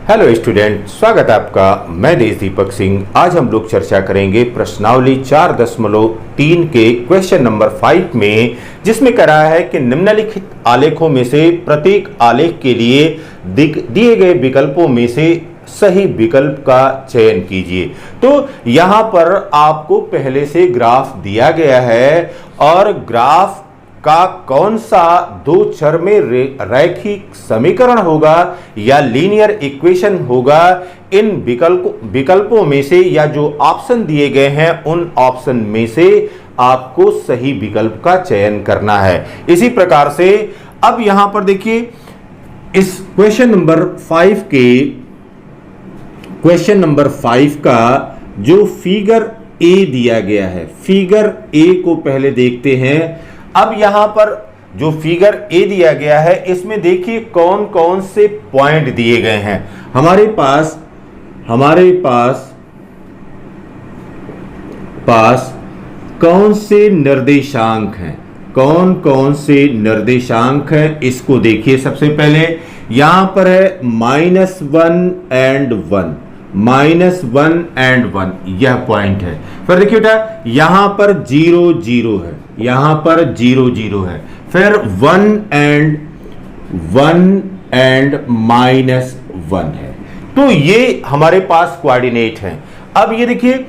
Hello student, स्वागत है आपका। मैं देश दीपक सिंह। आज हम लोग चर्चा करेंगे प्रश्नावली 4.3 के क्वेश्चन नंबर 5 में, जिसमें कह रहा है कि निम्नलिखित आलेखों में से प्रत्येक आलेख के लिए दिए गए विकल्पों में से सही विकल्प का चयन कीजिए। तो यहां पर आपको पहले से ग्राफ दिया गया है और ग्राफ का कौन सा दो चर में रैखिक समीकरण होगा या लीनियर इक्वेशन होगा, इन विकल्पों में से या जो ऑप्शन दिए गए हैं उन ऑप्शन में से आपको सही विकल्प का चयन करना है। इसी प्रकार से अब यहां पर देखिए, इस क्वेश्चन नंबर 5 का जो फिगर ए दिया गया है, फिगर ए को पहले देखते हैं। अब यहां पर जो फिगर ए दिया गया है, इसमें देखिए कौन कौन से पॉइंट दिए गए हैं। हमारे पास कौन से निर्देशांक हैं, कौन कौन से निर्देशांक हैं, इसको देखिए। सबसे पहले यहां पर है -1 and 1, -1 यह पॉइंट है। फिर देखिए बेटा, यहां पर 0 0 है, यहां पर 0 0 है। फिर 1 and -1 है। तो ये हमारे पास कोऑर्डिनेट है। अब ये देखिए,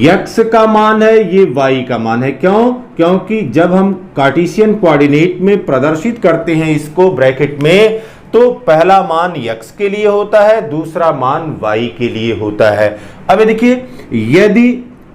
x का मान है, ये y का मान है। क्यों? क्योंकि जब हम कार्टेशियन कोऑर्डिनेट में प्रदर्शित करते हैं इसको ब्रैकेट में, तो पहला मान x के लिए होता है, दूसरा मान y के लिए होता है। अब देखिए,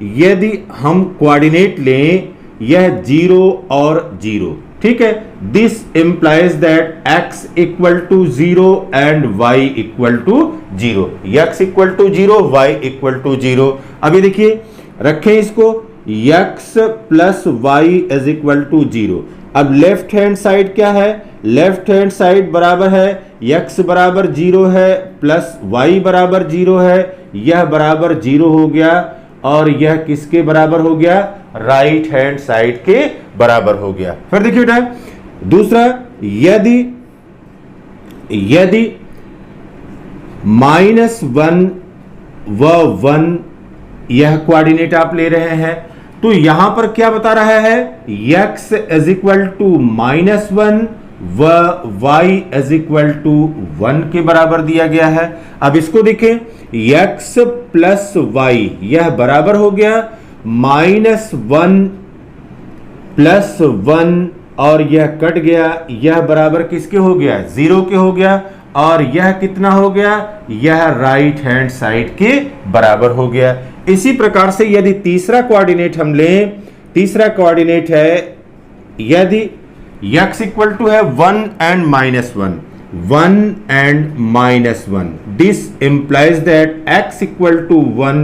यदि हम कोऑर्डिनेट लें, यह 0 और 0, ठीक है। This implies that x equal to 0 and y equal to 0, x equal to 0, y equal to 0। अभी देखिए, रखें इसको, x plus y is equal to 0। अब लेफ्ट हैंड साइड क्या है? लेफ्ट हैंड साइड बराबर है x बराबर 0 है प्लस y बराबर 0 है, यह बराबर 0 हो गया और यह किसके बराबर हो गया? राइट हैंड साइड के बराबर हो गया। फिर देखिए बेटा, दूसरा, यदि -1 व 1 यह कोऑर्डिनेट आप ले रहे हैं, तो यहां पर क्या बता रहा है? x इज इक्वल टू -1 व y इज इक्वल टू 1 के बराबर दिया गया है। अब इसको देखें, x प्लस y यह बराबर हो गया -1 प्लस 1 और यह कट गया, यह बराबर किसके हो गया? 0 के हो गया। और यह कितना हो गया? यह राइट हैंड साइड के बराबर हो गया। इसी प्रकार से यदि तीसरा कोऑर्डिनेट हम लें, तीसरा कोऑर्डिनेट है, यदि x इक्वल टू है 1 and -1, 1 and -1, this implies that x equal to 1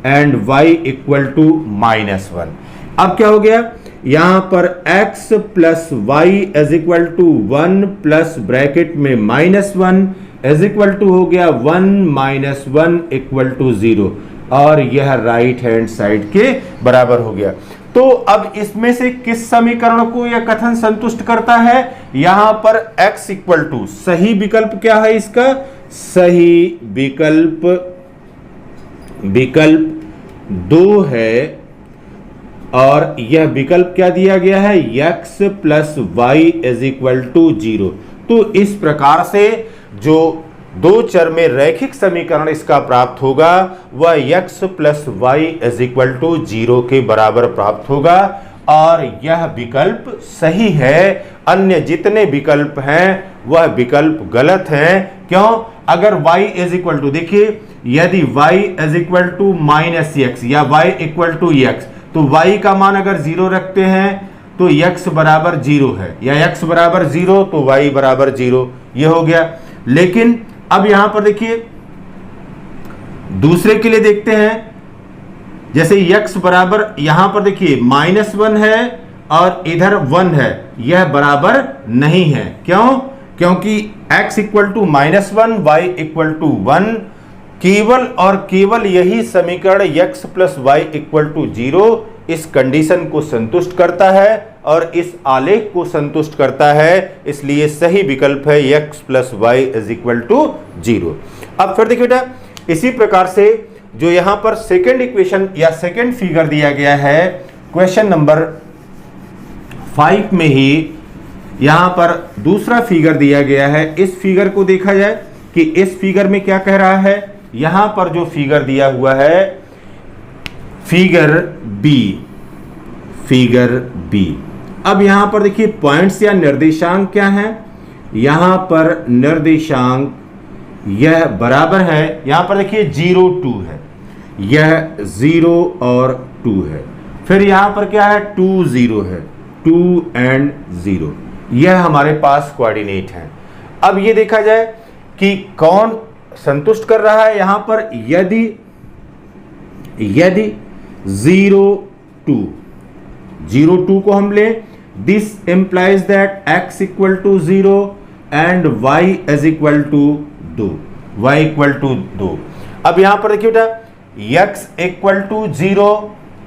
and y equal to -1। अब क्या हो गया? यहां पर x plus y is equal to 1 plus bracket में -1 इज इक्वल टू हो गया 1 -1 इक्वल टू 0 और यह राइट हैंड साइड के बराबर हो गया। तो अब इसमें से किस समीकरण को यह कथन संतुष्ट करता है? यहां पर x इक्वल टू, सही विकल्प क्या है इसका? सही विकल्प 2 है और यह विकल्प क्या दिया गया है? x plus y is equal to 0। तो इस प्रकार से जो दो चर में रैखिक समीकरण इसका प्राप्त होगा वह x plus y is equal to 0 के बराबर प्राप्त होगा और यह विकल्प सही है। अन्य जितने विकल्प हैं वह विकल्प गलत हैं। क्यों? अगर y इज इक्वल टू, देखिए, यदि y is equal to -x या y इक्वल टू x, तो y का मान अगर 0 रखते हैं तो x बराबर 0 है, या x बराबर 0 तो y बराबर 0, ये हो गया। लेकिन अब यहां पर देखिए, दूसरे के लिए देखते हैं। जैसे x बराबर, यहां पर देखिए -1 है और इधर 1 है, यह बराबर नहीं है। क्यों? क्योंकि x equal to -1, y equal to 1, केवल और केवल यही समीकरण x plus y equal to 0 इस कंडीशन को संतुष्ट करता है और इस आलेख को संतुष्ट करता है, इसलिए सही विकल्प है x plus y is equal to 0। अब फिर देखिए बेटा, इसी प्रकार से जो यहां पर सेकेंड इक्वेशन या सेकेंड फिगर दिया गया है क्वेश्चन नंबर 5 में ही यहां पर दूसरा फिगर दिया गया है। इस फिगर को देखा जाए कि इस फिगर में क्या कह रहा है। यहां पर जो फिगर दिया हुआ है फिगर बी। अब यहां पर देखिए पॉइंट्स या निर्देशांक क्या हैं। यहां पर निर्देशांक यह बराबर है, यहां पर देखिए 0 2 है, यह 0 और 2 है। फिर यहां पर क्या है 2 0 है, 2 and 0, यह हमारे पास कोऑर्डिनेट है। अब ये देखा जाए कि कौन संतुष्ट कर रहा है। यहां पर यदि 0 2 को हम लें, this implies that x equal to 0 and y is equal to 2। अब यहां पर देखिए बेटा x इक्वल टू 0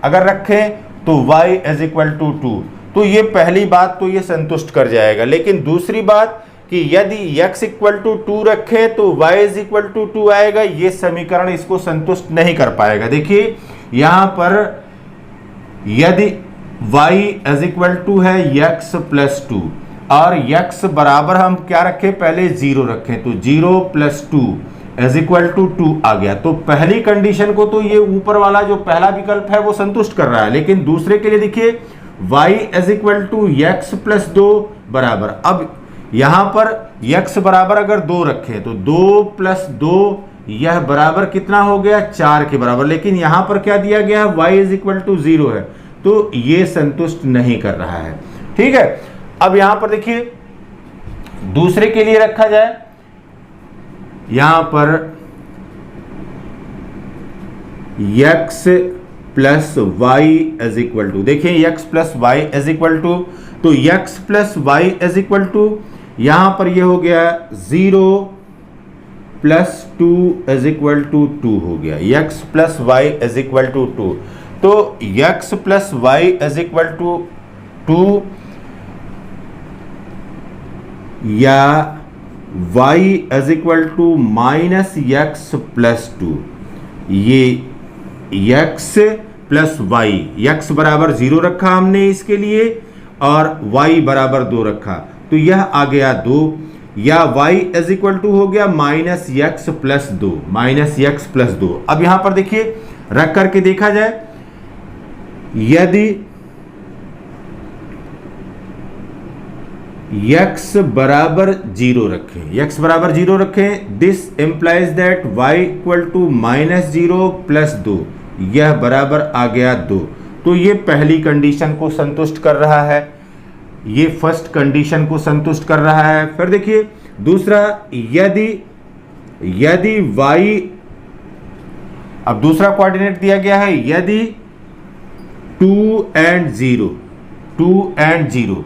अगर रखें तो y इज इक्वल टू 2, तो ये पहली बात तो ये संतुष्ट कर जाएगा। लेकिन दूसरी बात कि यदि x इक्वल टू 2 रखें तो y इज इक्वल टू 2 आएगा, ये समीकरण इसको संतुष्ट नहीं कर पाएगा। देखिए यहां पर यदि y इज इक्वल टू है x प्लस 2 और x बराबर हम क्या रखें, पहले 0 रखें, तो 0 प्लस 2 इज इक्वल टू 2 आ गया। तो पहली कंडीशन को तो ये ऊपर वाला जो पहला विकल्प है वो संतुष्ट कर रहा है। लेकिन दूसरे के लिए देखिए y is equal to x plus 2 बराबर, अब यहां पर x बराबर अगर 2 रखें तो 2 प्लस 2 यह बराबर कितना हो गया, 4 के बराबर। लेकिन यहां पर क्या दिया गया है, y इज इक्वल टू 0 है, तो ये संतुष्ट नहीं कर रहा है। ठीक है, अब यहां पर देखिए दूसरे के लिए रखा जाए, यहां पर x plus y is equal to, देखिए x plus y is equal to, तो x plus y is equal to यहां पर ये हो गया 0 प्लस 2 इज इक्वल टू 2 हो गया, x plus y is equal to 2। तो x plus y is equal to 2 या y is equal to minus x plus 2, ये x प्लस वाई, x बराबर 0 रखा हमने इसके लिए और y बराबर 2 रखा, तो यह आ गया 2, या y इज इक्वल टू हो गया minus x plus 2, minus x plus 2। अब यहां पर देखिए रख करके देखा जाए, यदि x बराबर 0 रखें, x बराबर 0 रखें, this implies that y equal to minus 0 plus 2, यह बराबर आ गया 2। तो ये पहली कंडीशन को संतुष्ट कर रहा है, ये फर्स्ट कंडीशन को संतुष्ट कर रहा है। फिर देखिए दूसरा, यदि y, अब दूसरा कोऑर्डिनेट दिया गया है, यदि 2 and 0,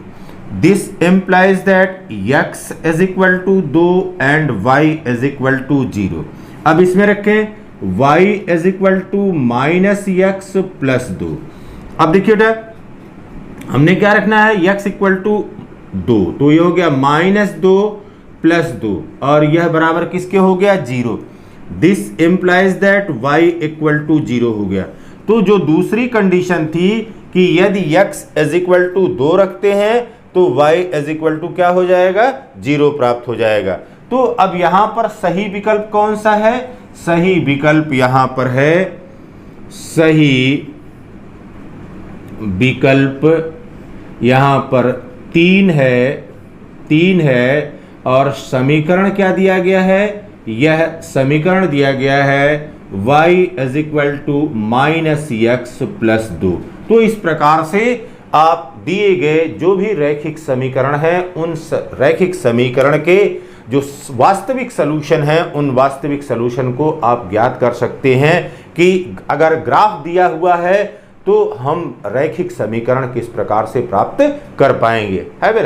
this implies that x is equal to 2 and y is equal to 0। अब इसमें रखें y is equal to minus x plus 2। अब देखिए बेटा हमने क्या रखना है, x इक्वल टू 2, तो ये हो गया माइनस 2 प्लस 2 और यह बराबर किसके हो गया, 0। This implies that y equal to 0 हो गया। तो जो दूसरी कंडीशन थी कि यदि x इज इक्वल टू 2 रखते हैं तो y इज इक्वल टू क्या हो जाएगा, 0 प्राप्त हो जाएगा। तो अब यहां पर सही विकल्प कौन सा है, सही विकल्प यहां पर है, सही विकल्प यहां पर 3 है और समीकरण क्या दिया गया है, यह समीकरण दिया गया है y is equal to minus x plus 2। तो इस प्रकार से आप दिए गए जो भी रैखिक समीकरण है उन रैखिक समीकरण के जो वास्तविक सलूशन है उन वास्तविक सलूशन को आप ज्ञात कर सकते हैं कि अगर ग्राफ दिया हुआ है तो हम रैखिक समीकरण किस प्रकार से प्राप्त कर पाएंगे। है ना।